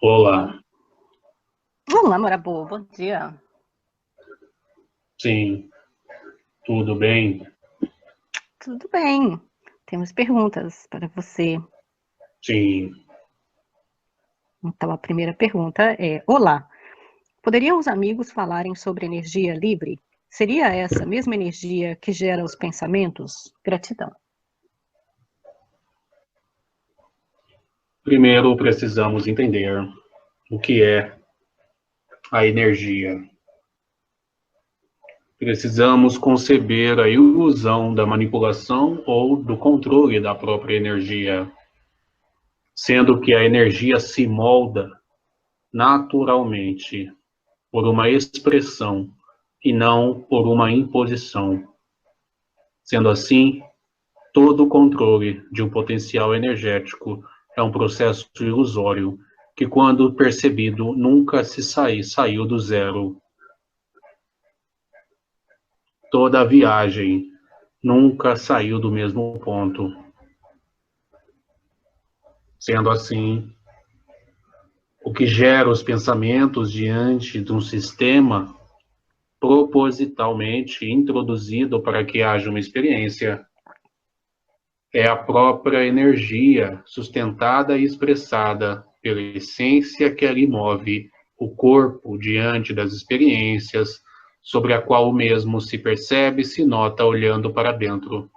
Olá, Olá, Mora Boa, bom dia. sim, tudo bem? Tudo bem? Temos perguntas para você. Sim, Então, a primeira pergunta é: Olá, poderiam os amigos falarem sobre energia livre? Seria essa mesma energia que gera os pensamentos? Gratidão. primeiro precisamos entender o que é a energia. Precisamos conceber a ilusão da manipulação ou do controle da própria energia, sendo que a energia se molda naturalmente por uma expressão e não por uma imposição. Sendo assim, todo controle de um potencial energético é um processo ilusório que, quando percebido, nunca saiu do zero. Toda a viagem nunca saiu do mesmo ponto. Sendo assim, o que gera os pensamentos diante de um sistema propositalmente introduzido para que haja uma experiência é a própria energia sustentada e expressada pela essência que ali move o corpo diante das experiências, sobre a qual o mesmo se percebe e se nota olhando para dentro,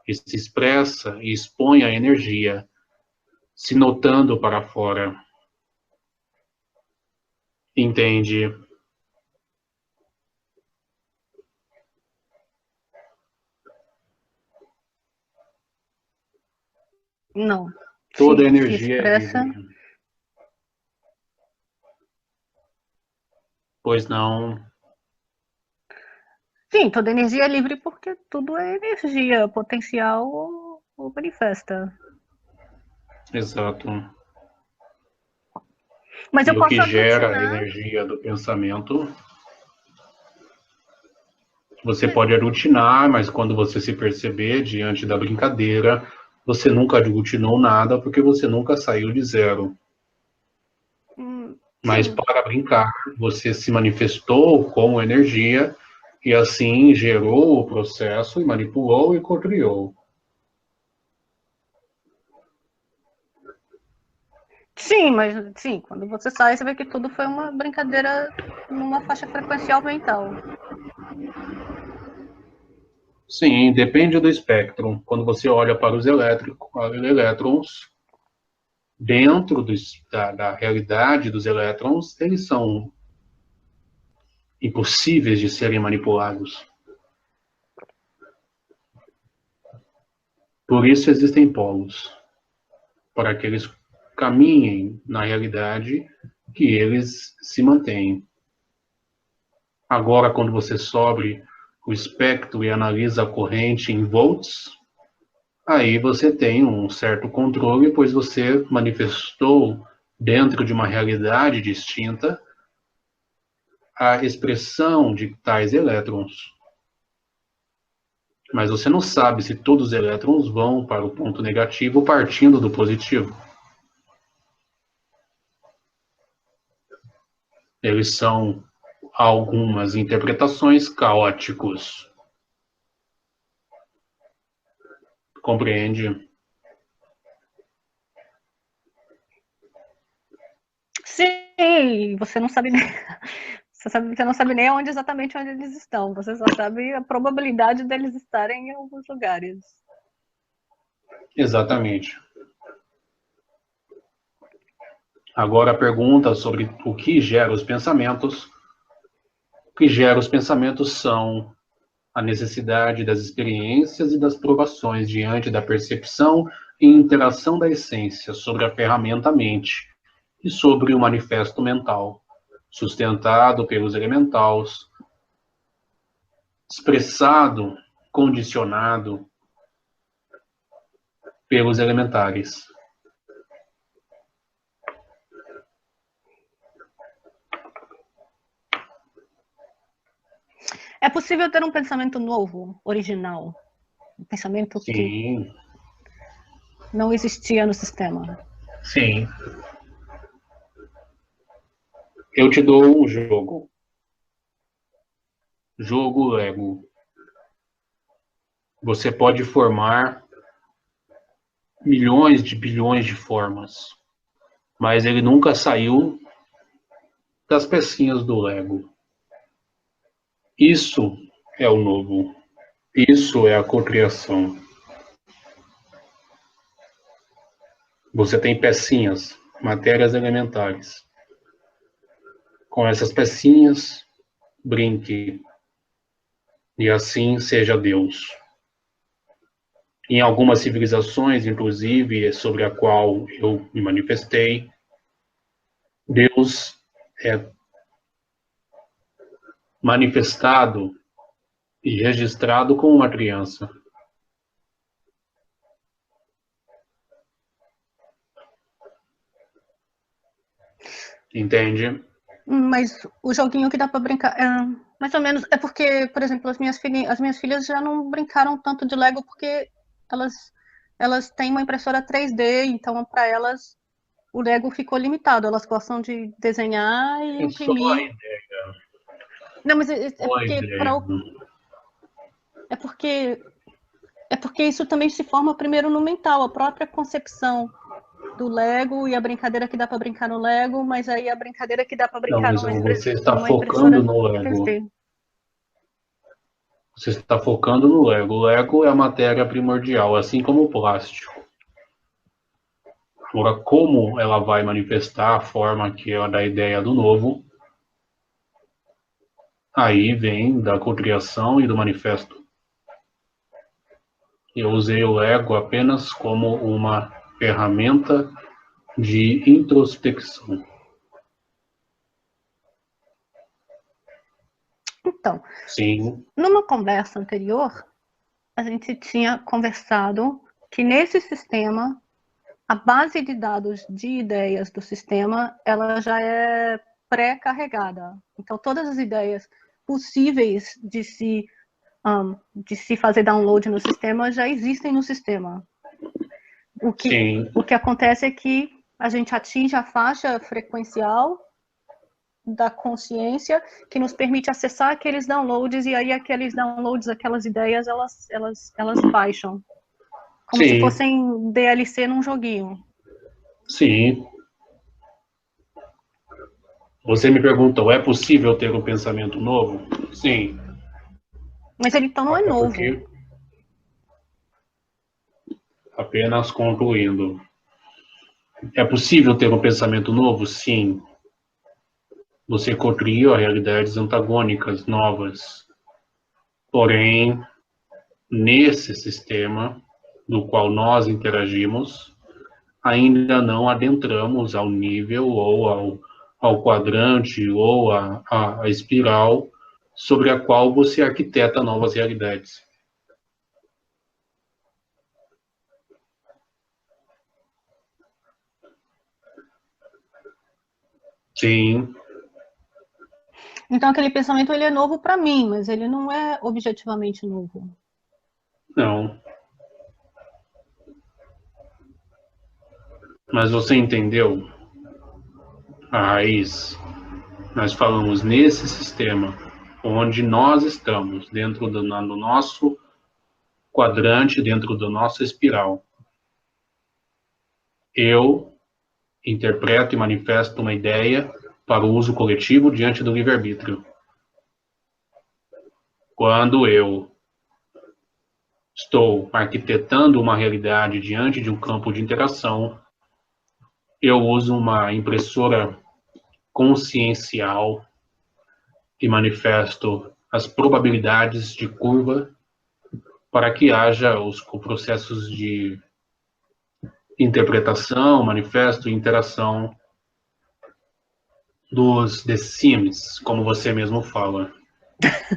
e se expressa e expõe a energia, se notando para fora. Entende? Não. Toda Se energia é expressa. livre, pois não? Sim, toda energia é livre porque tudo é energia, potencial ou manifesta. Exato. Mas eu E o que posso gera a aglutinar. energia do pensamento, você pode aglutinar, mas quando você se perceber diante da brincadeira, você nunca aglutinou nada porque você nunca saiu de zero. Mas Sim. para brincar, você se manifestou como energia e assim gerou o processo e manipulou e co-criou. Sim, mas sim, quando você sai, você vê que tudo foi uma brincadeira numa faixa frequencial mental. Sim, depende do espectro. Quando você olha para os elétrons, dentro da realidade dos elétrons, eles são impossíveis de serem manipulados. Por isso existem polos, para que eles caminhem na realidade que eles se mantêm. Agora, quando você sobe o espectro e analisa a corrente em volts, aí você tem um certo controle, pois você manifestou dentro de uma realidade distinta a expressão de tais elétrons. Mas você não sabe se todos os elétrons vão para o ponto negativo partindo do positivo. Eles são algumas interpretações caóticos. Compreende? Sim, você não sabe nem. Você não sabe nem exatamente onde eles estão, você só sabe a probabilidade deles estarem em alguns lugares. Exatamente. Agora a pergunta sobre o que gera os pensamentos. O que gera os pensamentos são a necessidade das experiências e das provações diante da percepção e interação da essência sobre a ferramenta mente e sobre o manifesto mental, sustentado pelos elementais, expressado, condicionado pelos elementares. É possível ter um pensamento novo, original, um pensamento que Sim, não existia no sistema. sim. Eu te dou um jogo. Jogo Lego. Você pode formar milhões de bilhões de formas, mas ele nunca saiu das pecinhas do Lego. Isso é o novo. Isso é a cocriação. Você tem pecinhas, matérias elementares. Com essas pecinhas, brinque. E assim seja Deus. Em algumas civilizações, inclusive, sobre a qual eu me manifestei, Deus é manifestado e registrado como uma criança. Entende? Mas o joguinho que dá para brincar, mais ou menos, é porque, por exemplo, as minhas filhas já não brincaram tanto de Lego porque elas, elas têm uma impressora 3D, então para elas o Lego ficou limitado. Elas gostam de desenhar e É só a imprimir. ideia. Não, mas é Só a porque ideia. é porque é porque isso também se forma primeiro no mental, a própria concepção do Lego e a brincadeira que dá para brincar no Lego, mas aí a brincadeira que dá para Não, brincar mas você está numa focando impressora no Lego. 3D. Você está focando no Lego. O Lego é a matéria primordial, assim como o plástico. Agora, como ela vai manifestar a forma que é da ideia do novo, aí vem da cocriação e do manifesto. Eu usei o Lego apenas como uma ferramenta de introspecção. Então, Sim, numa conversa anterior, a gente tinha conversado que nesse sistema, a base de dados de ideias do sistema, ela já é pré-carregada. Então, todas as ideias possíveis de se fazer download no sistema já existem no sistema. sim, O que acontece é que a gente atinge a faixa frequencial da consciência que nos permite acessar aqueles downloads e aí aqueles downloads, aquelas ideias, elas baixam. Como se sim, fossem DLC num joguinho. sim. Você me perguntou, é possível ter um pensamento novo? Sim, Mas ele então não é até novo. porque, apenas concluindo, é possível ter um pensamento novo? Sim. Você cria realidades antagônicas novas. Porém, nesse sistema do qual nós interagimos, ainda não adentramos ao nível ou ao quadrante ou à espiral sobre a qual você arquiteta novas realidades. Sim, Então aquele pensamento ele é novo para mim, mas ele não é objetivamente novo. não. Mas você entendeu a raiz? Nós falamos nesse sistema onde nós estamos, dentro do nosso quadrante, dentro da nossa espiral. Eu interpreto e manifesto uma ideia para o uso coletivo diante do livre-arbítrio. Quando eu estou arquitetando uma realidade diante de um campo de interação, eu uso uma impressora consciencial e manifesto as probabilidades de curva para que haja os processos de interpretação, manifesto e interação dos The Sims, como você mesmo fala.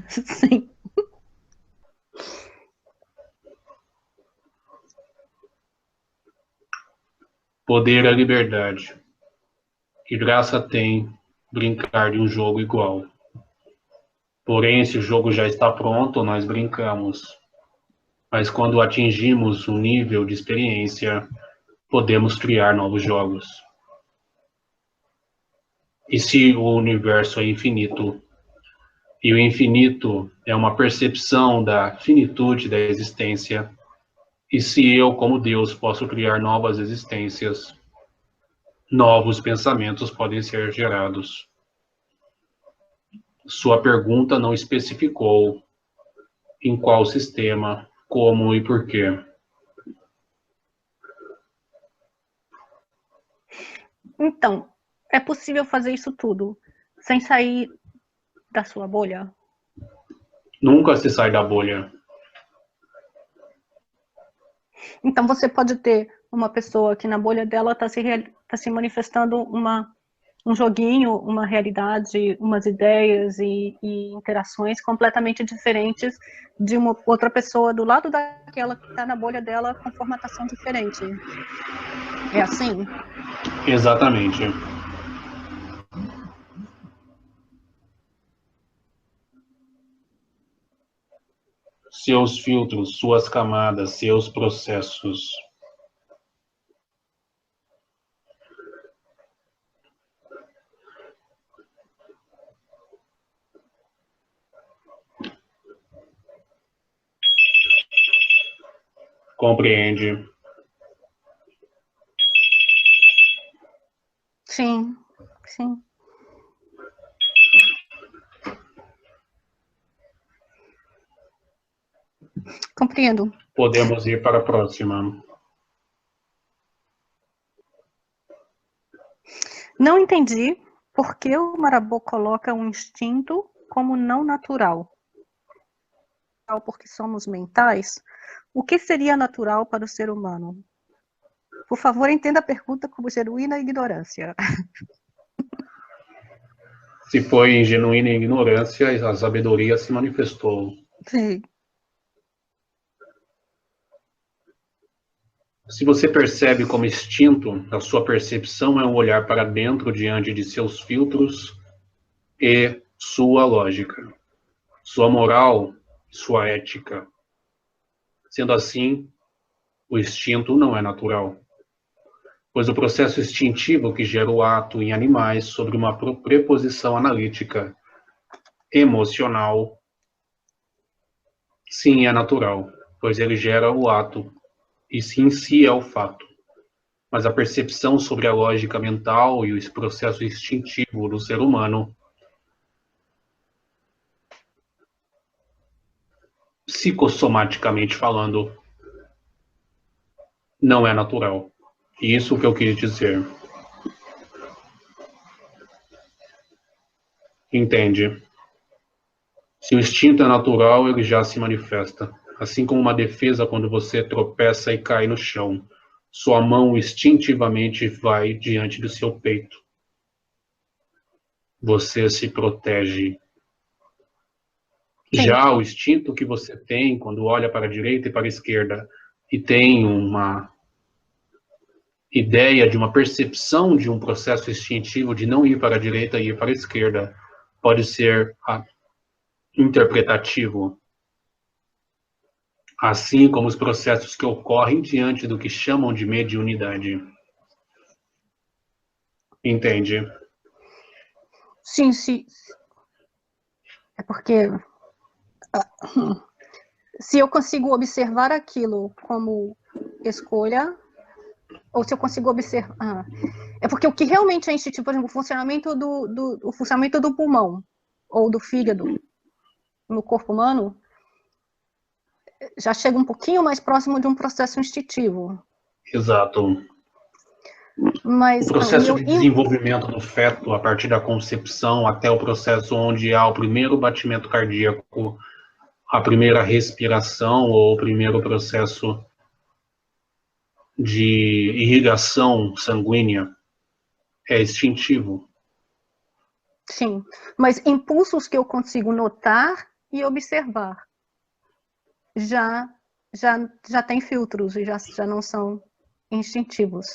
Sim. Poder é liberdade. Que graça tem brincar de um jogo igual? Porém, se o jogo já está pronto, nós brincamos. Mas quando atingimos um nível de experiência, podemos criar novos jogos. E se o universo é infinito, e o infinito é uma percepção da finitude da existência, e se eu, como Deus, posso criar novas existências, novos pensamentos podem ser gerados. Sua pergunta não especificou em qual sistema, como e por quê. Então, é possível fazer isso tudo sem sair da sua bolha? Nunca se sai da bolha. Então, você pode ter uma pessoa que na bolha dela está se manifestando um joguinho, uma realidade, umas ideias e interações completamente diferentes de uma outra pessoa do lado daquela que está na bolha dela com formatação diferente. É assim? Exatamente. Seus filtros, suas camadas, seus processos. Compreende? Sim, sim. Compreendo. Podemos ir para a próxima. Não entendi por que o Marabô coloca um instinto como não natural. Porque somos mentais? O que seria natural para o ser humano? Por favor, entenda a pergunta como genuína ignorância. Se foi em genuína ignorância, a sabedoria se manifestou. Sim. Se você percebe como instinto, a sua percepção é um olhar para dentro diante de seus filtros e sua lógica, sua moral, sua ética. Sendo assim, o instinto não é natural, pois o processo instintivo que gera o ato em animais sobre uma preposição analítica, emocional, sim é natural, pois ele gera o ato, e sim em si é o fato. Mas a percepção sobre a lógica mental e o processo instintivo do ser humano, psicossomaticamente falando, não é natural. Isso que eu quis dizer. Entende? Se o instinto é natural, ele já se manifesta. Assim como uma defesa quando você tropeça e cai no chão. Sua mão instintivamente vai diante do seu peito. Você se protege. Sim. Já o instinto que você tem quando olha para a direita e para a esquerda e tem uma ideia de uma percepção de um processo instintivo de não ir para a direita e ir para a esquerda, pode ser interpretativo, assim como os processos que ocorrem diante do que chamam de mediunidade. Entende? Sim, sim. É porque se eu consigo observar aquilo como escolha, ou se eu consigo observar. É porque o que realmente é instintivo, por exemplo, o funcionamento do pulmão ou do fígado no corpo humano, já chega um pouquinho mais próximo de um processo instintivo. Exato. O Mas o processo meu de desenvolvimento do feto, a partir da concepção até o processo onde há o primeiro batimento cardíaco, a primeira respiração ou o primeiro processo de irrigação sanguínea, é instintivo. Sim, mas impulsos que eu consigo notar e observar já já tem filtros e já não são instintivos.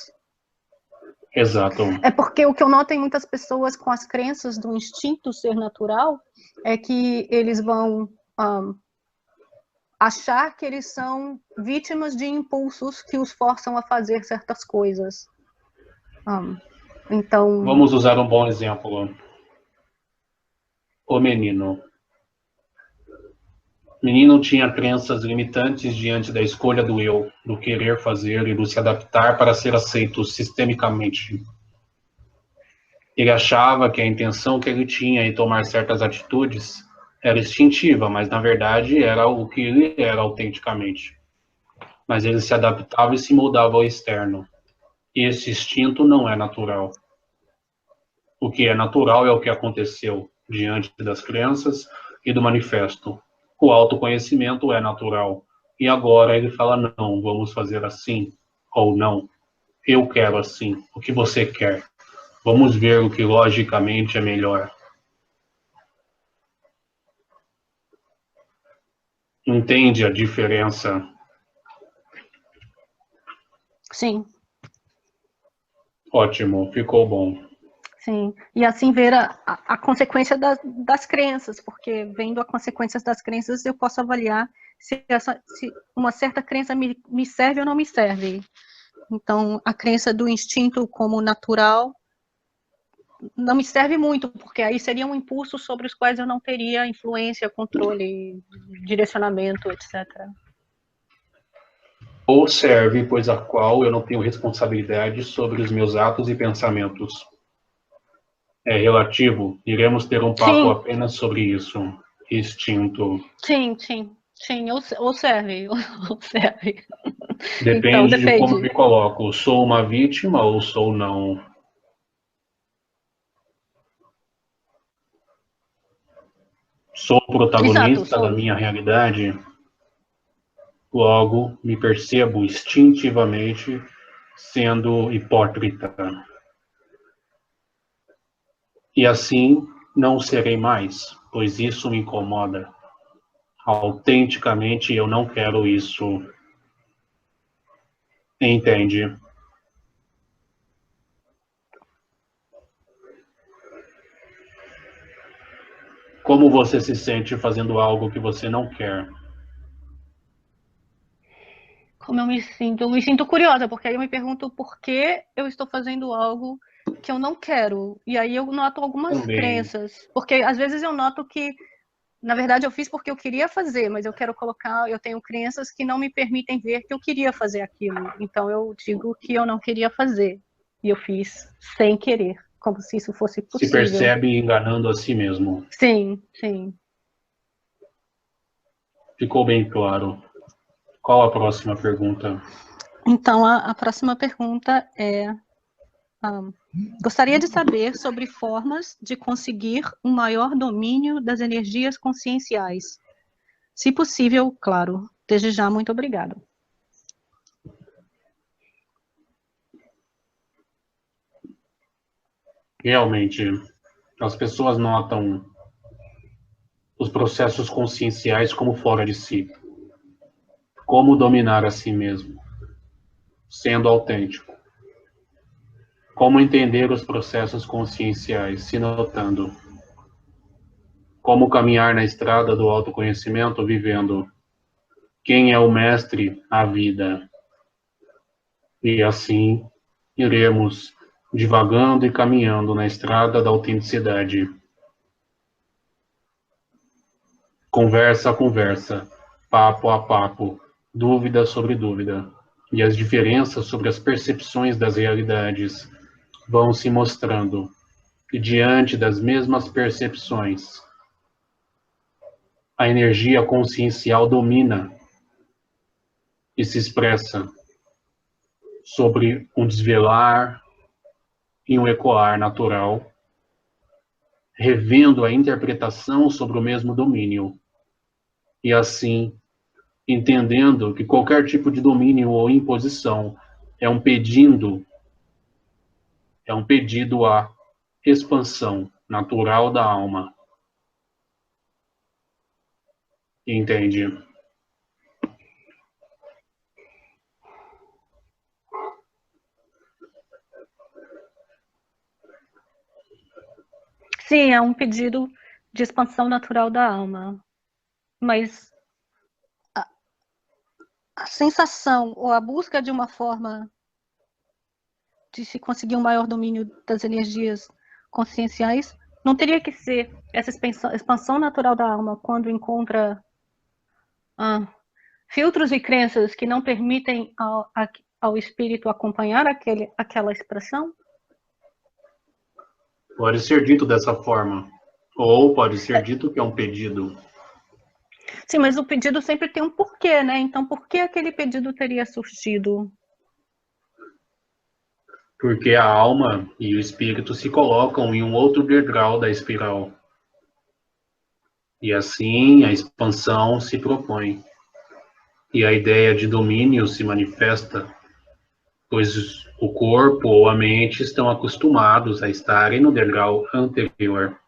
Exato. É porque o que eu noto em muitas pessoas com as crenças do instinto ser natural é que eles vão achar que eles são vítimas de impulsos que os forçam a fazer certas coisas. Então, Vamos usar um bom exemplo. O menino. O menino tinha crenças limitantes diante da escolha do eu, do querer fazer e do se adaptar para ser aceito sistemicamente. Ele achava que a intenção que ele tinha em tomar certas atitudes era instintiva, mas na verdade era o que ele era autenticamente. Mas ele se adaptava e se moldava ao externo. E esse instinto não é natural. O que é natural é o que aconteceu diante das crenças e do manifesto. O autoconhecimento é natural. E agora ele fala: não, vamos fazer assim, ou não, eu quero assim, o que você quer. Vamos ver o que logicamente é melhor. Entende a diferença? sim, Ótimo, ficou bom. sim. E assim ver a consequência das crenças, porque vendo a consequência das crenças, eu posso avaliar se uma certa crença me serve ou não me serve. Então, a crença do instinto como natural não me serve muito, porque aí seria um impulso sobre os quais eu não teria influência, controle, direcionamento, etc. Ou serve, pois a qual eu não tenho responsabilidade sobre os meus atos e pensamentos. É relativo, iremos ter um papo Sim, apenas sobre isso. Instinto. sim, ou serve, ou serve. Então, Depende de como depende. me coloco. Sou uma vítima ou sou não? Sou o Exato, protagonista da sou. minha realidade? Logo, me percebo instintivamente sendo hipócrita. E assim não serei mais, pois isso me incomoda. Autenticamente eu não quero isso. Entende? Como você se sente fazendo algo que você não quer? Como eu me sinto? Eu me sinto curiosa, porque aí eu me pergunto por que eu estou fazendo algo que eu não quero. E aí eu noto algumas Também. crenças, porque às vezes eu noto que, na verdade, eu fiz porque eu queria fazer, mas eu quero colocar, eu tenho crenças que não me permitem ver que eu queria fazer aquilo. Então eu digo que eu não queria fazer. E eu fiz sem querer, como se isso fosse Se possível. percebe enganando a si mesmo. Sim, sim. Ficou bem claro. Qual a próxima pergunta? Então a próxima pergunta é: gostaria de saber sobre formas de conseguir um maior domínio das energias conscienciais. Se possível, claro. Desde já, muito obrigada. Realmente, as pessoas notam os processos conscienciais como fora de si. Como dominar a si mesmo, sendo autêntico. Como entender os processos conscienciais, se notando. Como caminhar na estrada do autoconhecimento, vivendo. Quem é o mestre? A vida. E assim iremos divagando e caminhando na estrada da autenticidade. Conversa a conversa, papo a papo, dúvida sobre dúvida. E as diferenças sobre as percepções das realidades vão se mostrando. E diante das mesmas percepções, a energia consciencial domina e se expressa sobre um desvelar e um ecoar natural, revendo a interpretação sobre o mesmo domínio, e assim entendendo que qualquer tipo de domínio ou imposição é um pedindo, é um pedido à expansão natural da alma. Entende? Sim, é um pedido de expansão natural da alma. Mas a sensação ou a busca de uma forma de se conseguir um maior domínio das energias conscienciais, não teria que ser essa expansão natural da alma quando encontra filtros e crenças que não permitem ao espírito acompanhar aquela expressão? Pode ser dito dessa forma. Ou pode ser dito que é um pedido. Sim, mas o pedido sempre tem um porquê, né? Então, por que aquele pedido teria surgido? Porque a alma e o espírito se colocam em um outro degrau da espiral. E assim a expansão se propõe. E a ideia de domínio se manifesta, pois o corpo ou a mente estão acostumados a estarem no degrau anterior.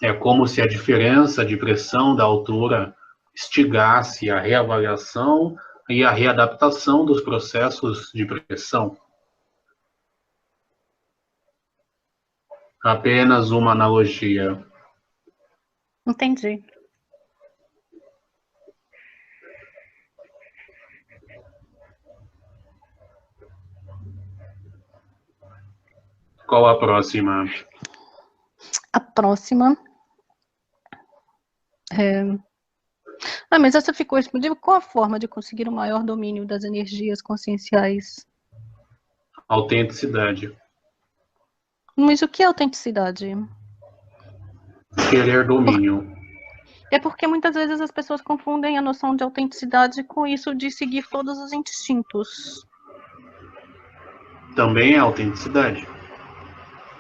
É como se a diferença de pressão da altura instigasse a reavaliação e a readaptação dos processos de pressão. Apenas uma analogia. Entendi. Qual a próxima? A próxima. Mas essa ficou explosiva. Qual a forma de conseguir um maior domínio das energias conscienciais? Autenticidade. Mas o que é autenticidade? Querer domínio. É porque muitas vezes as pessoas confundem a noção de autenticidade com isso de seguir todos os instintos. Também é autenticidade.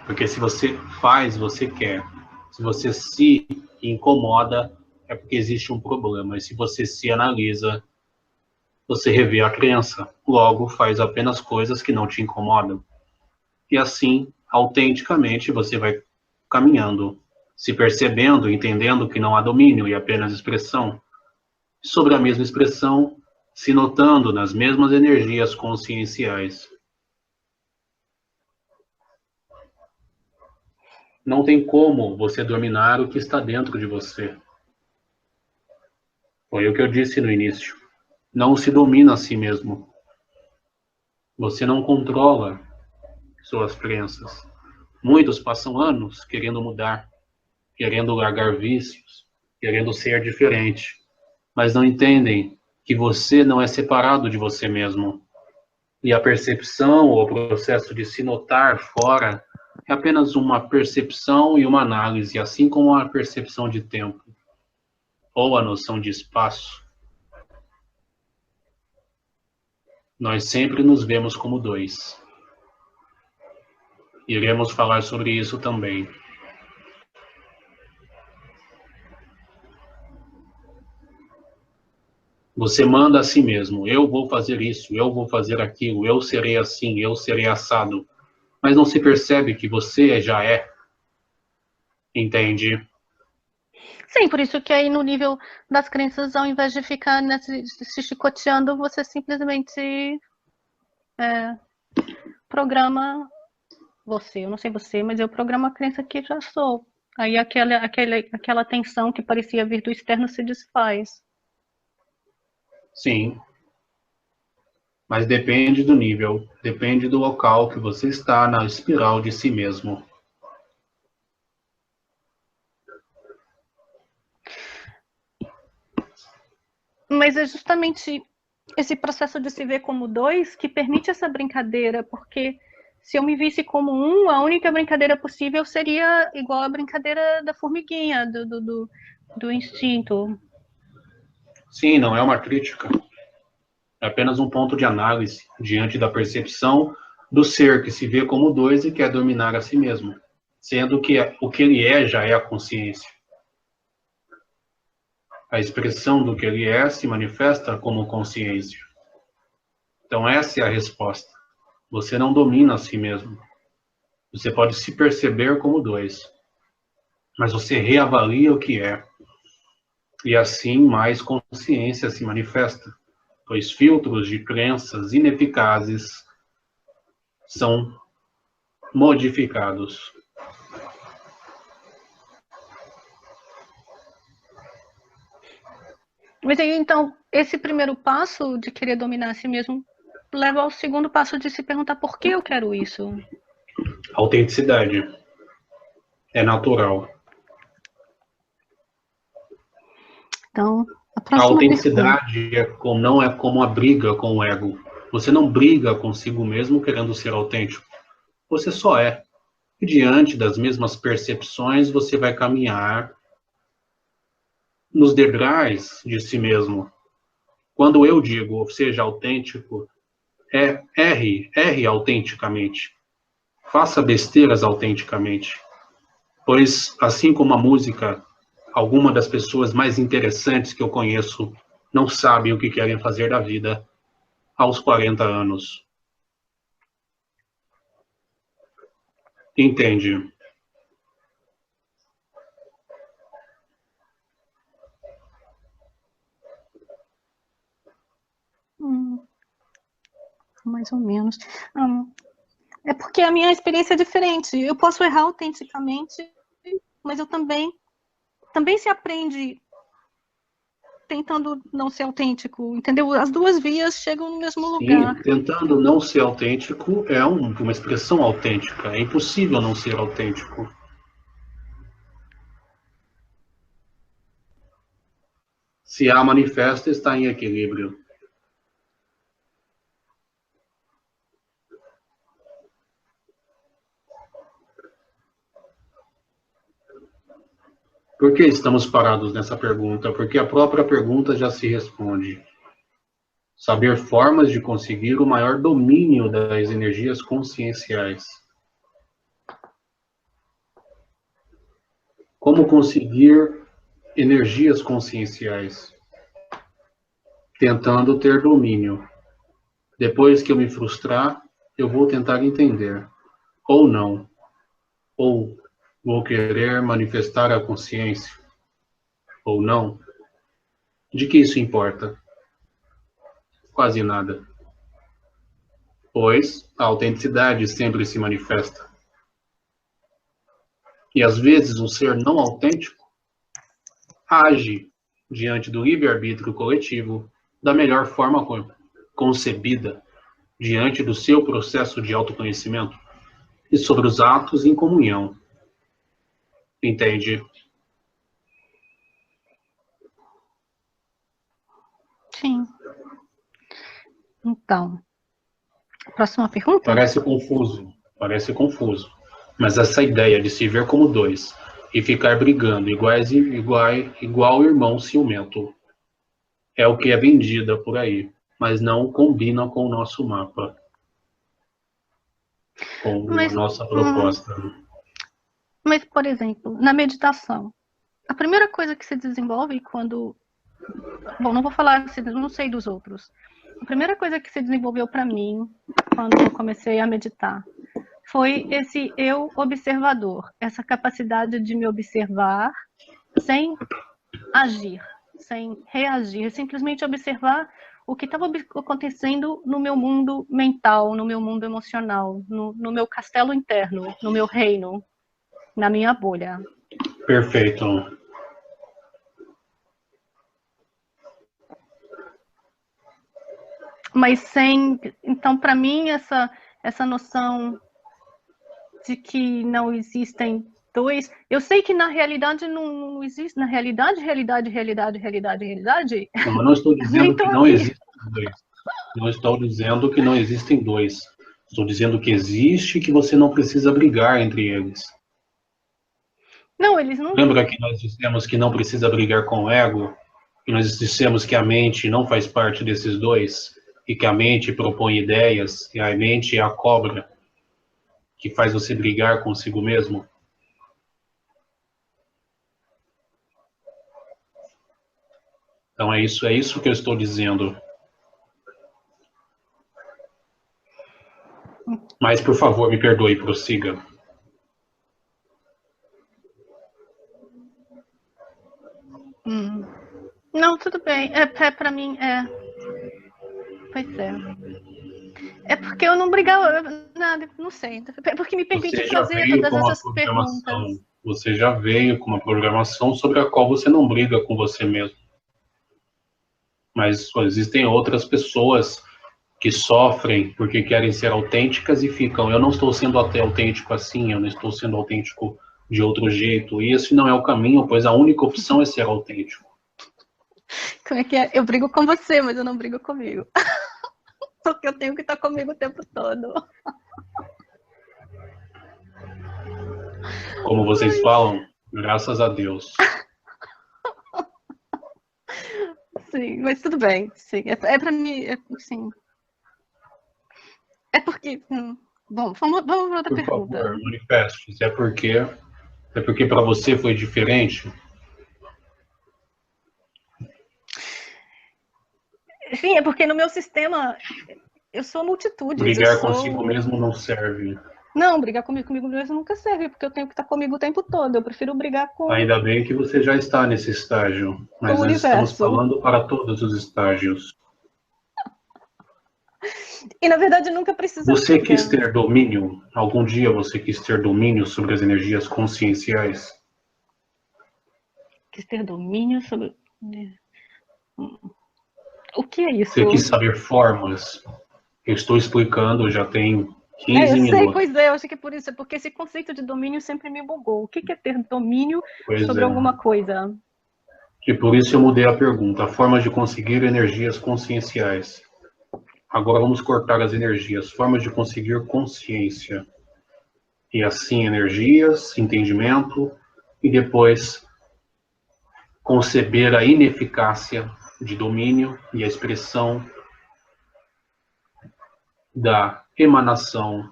Porque se você faz, você quer. Se você se incomoda, é porque existe um problema. E se você se analisa, você revê a crença. Logo, faz apenas coisas que não te incomodam. E assim, autenticamente, você vai caminhando, se percebendo, entendendo que não há domínio e apenas expressão. Sobre a mesma expressão, se notando nas mesmas energias conscienciais. Não tem como você dominar o que está dentro de você. Foi o que eu disse no início. Não se domina a si mesmo. Você não controla suas crenças. Muitos passam anos querendo mudar, querendo largar vícios, querendo ser diferente, mas não entendem que você não é separado de você mesmo. E a percepção ou o processo de se notar fora é apenas uma percepção e uma análise, assim como a percepção de tempo ou a noção de espaço. Nós sempre nos vemos como dois. Iremos falar sobre isso também. Você manda a si mesmo, eu vou fazer isso, eu vou fazer aquilo, eu serei assim, eu serei assado. Mas não se percebe que você já é. Entende? Sim, por isso que aí no nível das crenças, ao invés de ficar se chicoteando, você simplesmente programa você. Eu não sei você, mas eu programo a crença que já sou. Aí aquela tensão que parecia vir do externo se desfaz. Sim. Mas depende do nível, depende do local que você está na espiral de si mesmo. Mas é justamente esse processo de se ver como dois que permite essa brincadeira, porque se eu me visse como um, a única brincadeira possível seria igual a brincadeira da formiguinha, do instinto. Sim, não é uma crítica. É apenas um ponto de análise diante da percepção do ser que se vê como dois e quer dominar a si mesmo, sendo que o que ele é já é a consciência. A expressão do que ele é se manifesta como consciência. Então essa é a resposta. Você não domina a si mesmo. Você pode se perceber como dois, mas você reavalia o que é. E assim mais consciência se manifesta, pois filtros de crenças ineficazes são modificados. Mas aí, então, esse primeiro passo de querer dominar a si mesmo leva ao segundo passo de se perguntar por que eu quero isso. Autenticidade. É natural. Então, a A próxima pergunta. autenticidade não é como a briga com o ego. Você não briga consigo mesmo querendo ser autêntico. Você só é. E diante das mesmas percepções, você vai caminhar nos degraus de si mesmo. Quando eu digo seja autêntico, erre autenticamente. Faça besteiras autenticamente. Pois, assim como a música, alguma das pessoas mais interessantes que eu conheço não sabem o que querem fazer da vida aos 40 anos. Entende? Mais ou menos. É porque a minha experiência é diferente. Eu posso errar autenticamente, mas eu também se aprende tentando não ser autêntico, entendeu? As duas vias chegam no mesmo lugar. Sim, tentando não ser autêntico é uma expressão autêntica. É impossível não ser autêntico. Se há manifesta, está em equilíbrio. Por que estamos parados nessa pergunta? Porque a própria pergunta já se responde. Saber formas de conseguir o maior domínio das energias conscienciais. Como conseguir energias conscienciais? Tentando ter domínio. Depois que eu me frustrar, eu vou tentar entender. Ou não. Ou vou querer manifestar a consciência. Ou não. De que isso importa? Quase nada. Pois a autenticidade sempre se manifesta. E às vezes o ser não autêntico age diante do livre-arbítrio coletivo da melhor forma concebida, diante do seu processo de autoconhecimento e sobre os atos em comunhão. Entende? Sim. Então, próxima pergunta? Parece confuso. Mas essa ideia de se ver como dois e ficar brigando igual irmão ciumento é o que é vendida por aí, mas não combina com o nosso mapa, com a nossa proposta. Mas, por exemplo, na meditação, a primeira coisa que se desenvolve quando... Bom, não vou falar, não sei dos outros. A primeira coisa que se desenvolveu para mim, quando eu comecei a meditar, foi esse eu observador, essa capacidade de me observar sem agir, sem reagir, simplesmente observar o que estava acontecendo no meu mundo mental, no meu mundo emocional, no meu castelo interno, no meu reino, na minha bolha. Perfeito. Mas sem... Então, para mim, essa noção de que não existem dois... Eu sei que na realidade não existe... Na realidade... Não, eu não estou dizendo que não aqui. existem dois. Não estou dizendo que não existem dois. Estou dizendo que existe e que você não precisa brigar entre eles. Não, eles não... Lembra que nós dissemos que não precisa brigar com o ego? Que nós dissemos que a mente não faz parte desses dois? E que a mente propõe ideias, e a mente é a cobra que faz você brigar consigo mesmo? Então é isso que eu estou dizendo. Mas, por favor, me perdoe, prossiga. Não, tudo bem. Para mim, Pois é. É porque eu não brigava nada, não sei. É porque me permite fazer todas essas perguntas. Você já veio com uma programação sobre a qual você não briga com você mesmo. Mas existem outras pessoas que sofrem porque querem ser autênticas e ficam, eu não estou sendo até autêntico assim, eu não estou sendo autêntico de outro jeito. E esse não é o caminho, pois a única opção é ser autêntico. Como é que é? Eu brigo com você, mas eu não brigo comigo. Porque eu tenho que estar comigo o tempo todo. Como vocês falam, graças a Deus. Sim, mas tudo bem. Sim, é para mim, sim. É porque. Bom, vamos para outra Por pergunta. favor, manifeste. É porque para você foi diferente? Sim, é porque no meu sistema eu sou multitudes, eu Brigar consigo sou. mesmo não serve. Não, brigar comigo mesmo nunca serve, porque eu tenho que estar comigo o tempo todo. Eu prefiro brigar Ainda bem que você já está nesse estágio, com mas o nós estamos universo. falando para todos os estágios. E na verdade nunca precisa Você quis brigar. ter domínio? Algum dia você quis ter domínio sobre as energias conscienciais? Quis ter domínio sobre. O que é Você isso? quis saber formas? Eu estou explicando já tem Eu 15 sei, minutos. pois é, eu acho que é por isso, é porque esse conceito de domínio sempre me bugou. O que é ter domínio Pois sobre é. alguma coisa? E por isso eu mudei a pergunta. Formas de conseguir energias conscienciais. Agora vamos cortar as energias. Formas de conseguir consciência. E assim energias, entendimento, e depois conceber a ineficácia de domínio e a expressão da emanação,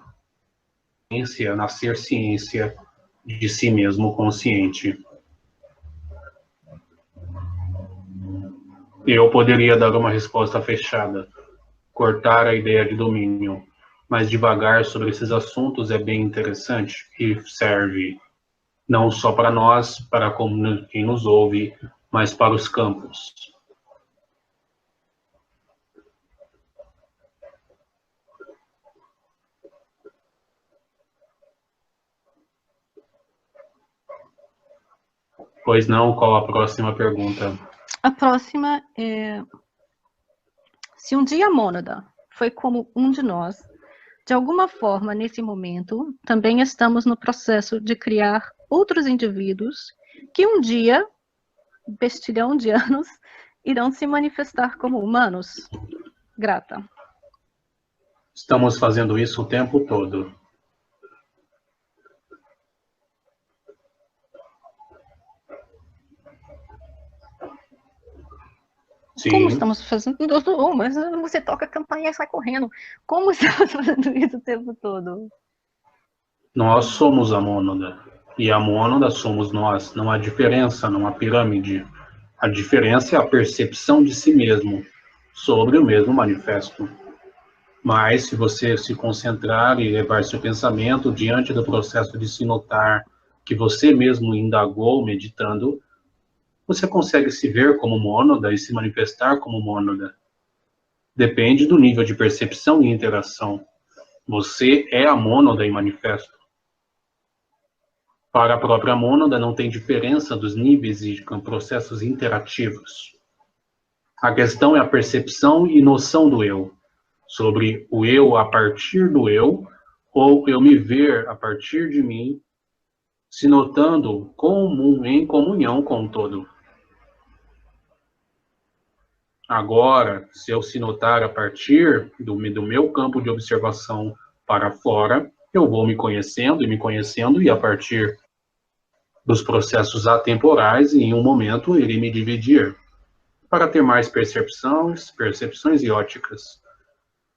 ciência, nascer ciência de si mesmo consciente. Eu poderia dar uma resposta fechada, cortar a ideia de domínio, mas devagar sobre esses assuntos é bem interessante e serve não só para nós, para quem nos ouve, mas para os campos. Pois não, qual a próxima pergunta? A próxima é: se um dia a mônada foi como um de nós, de alguma forma, nesse momento, também estamos no processo de criar outros indivíduos que um dia, bestilhão de anos, irão se manifestar como humanos? Grata. Estamos fazendo isso o tempo todo. Como Sim, estamos fazendo? Mas você toca a campainha e sai correndo. Como estamos fazendo isso o tempo todo? nós somos a mônada. E a mônada somos nós. Não há diferença, não há pirâmide. A diferença é a percepção de si mesmo sobre o mesmo manifesto. Mas, se você se concentrar e levar seu pensamento diante do processo de se notar que você mesmo indagou meditando, você consegue se ver como mônada e se manifestar como mônada. Depende do nível de percepção e interação. Você é a mônada em manifesto. Para a própria mônada, não tem diferença dos níveis e processos interativos. A questão é a percepção e noção do eu, sobre o eu a partir do eu, ou eu me ver a partir de mim, se notando em comunhão com o todo. Agora, se eu se notar a partir do meu campo de observação para fora, eu vou me conhecendo, e a partir dos processos atemporais, e em um momento irei me dividir, para ter mais percepções e óticas.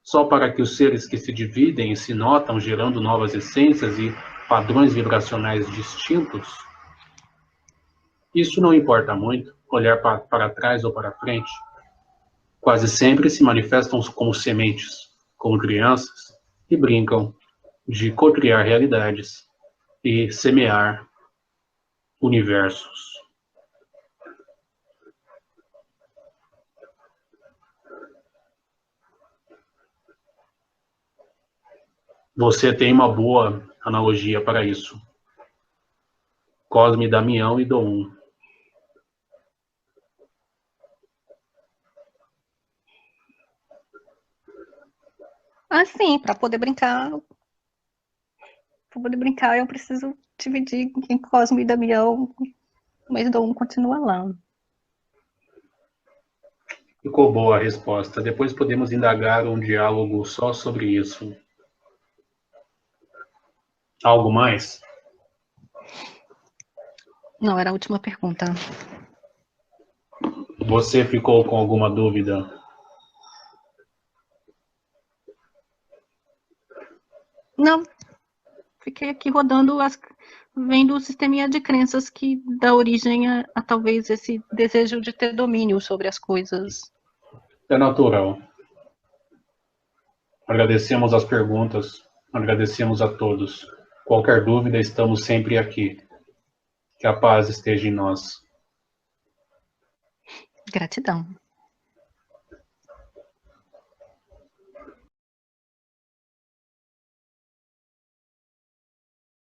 Só para que os seres que se dividem e se notam gerando novas essências e padrões vibracionais distintos, isso não importa muito, olhar para trás ou para frente. Quase sempre se manifestam como sementes, como crianças, e brincam de co-criar realidades e semear universos. Você tem uma boa analogia para isso. Cosme, Damião e Dom. Assim, para poder brincar, eu preciso dividir em Cosme e Damião, mas Dom continua lá. Ficou boa a resposta. Depois podemos indagar um diálogo só sobre isso. Algo mais? Não, era a última pergunta. Você ficou com alguma dúvida? Não, fiquei aqui rodando, vendo o sisteminha de crenças que dá origem a talvez esse desejo de ter domínio sobre as coisas. É natural. Agradecemos as perguntas, agradecemos a todos. Qualquer dúvida, estamos sempre aqui. Que a paz esteja em nós. Gratidão.